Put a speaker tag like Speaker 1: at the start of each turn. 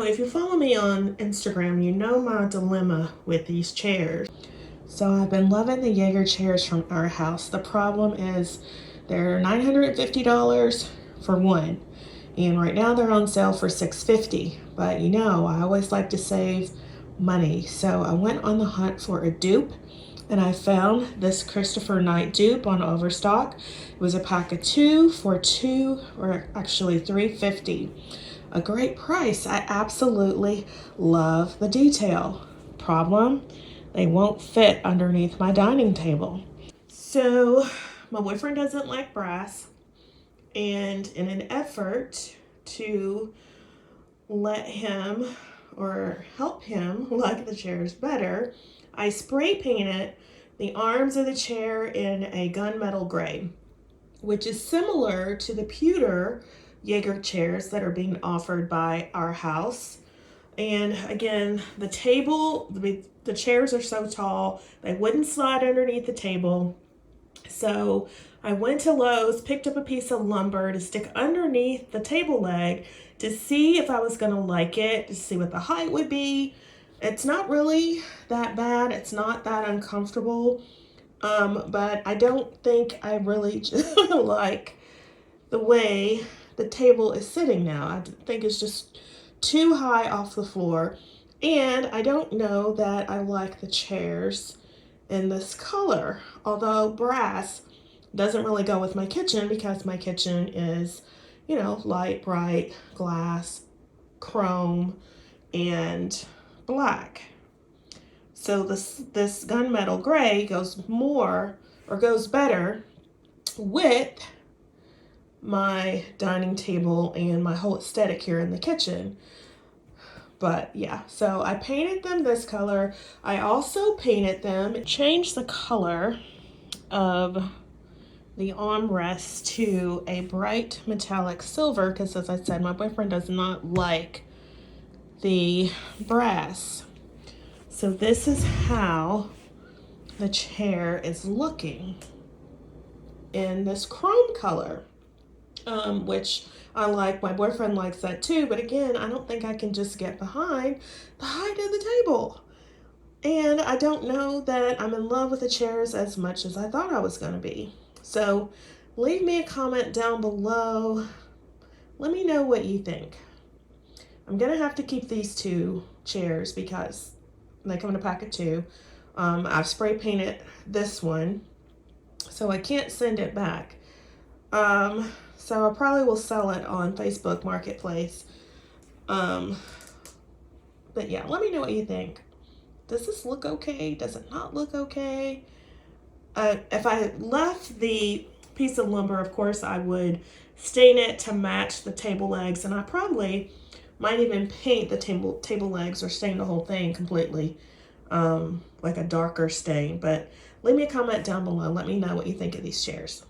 Speaker 1: If you follow me on Instagram, you know my dilemma with these chairs. So I've been loving the Jagger chairs from Arhaus. The problem is they're $950 for one. And right now they're on sale for $650. But you know, I always like to save money. So I went on the hunt for a dupe and I found this Christopher Knight dupe on Overstock. It was a pack of two for actually $350. A great price. I absolutely love the detail. Problem, they won't fit underneath my dining table. So my boyfriend doesn't like brass, and in an effort to let him or help him like the chairs better, I spray painted the arms of the chair in a gunmetal gray, which is similar to the pewter Jagger chairs that are being offered by Arhaus. And again, the chairs are so tall, they wouldn't slide underneath the table. So I went to Lowe's, picked up a piece of lumber to stick underneath the table leg to see if I was gonna like it, to see what the height would be. It's not really that bad. It's not that uncomfortable. But I don't think I really like the way the table is sitting now. I think it's just too high off the floor. And I don't know that I like the chairs in this color. Although brass doesn't really go with my kitchen because my kitchen is, you know, light, bright, glass, chrome, and black. So this gunmetal gray goes better with my dining table and my whole aesthetic here in the kitchen. But yeah, so I painted them this color. I also painted them, changed the color of the armrest to a bright metallic silver because, as I said, my boyfriend does not like the brass. So this is how the chair is looking in this chrome color, which I like. My boyfriend likes that too, but again, I don't think I can just get behind the height of the table. And I don't know that I'm in love with the chairs as much as I thought I was going to be. So leave me a comment down below. Let me know what you think. I'm going to have to keep these two chairs because they come in a pack of two. I've spray painted this one, so I can't send it back. So I probably will sell it on Facebook Marketplace. But yeah, let me know what you think. Does this look okay? Does it not look okay? If I left the piece of lumber, of course, I would stain it to match the table legs, and I probably might even paint the table legs or stain the whole thing completely, like a darker stain. But leave me a comment down below. Let me know what you think of these chairs.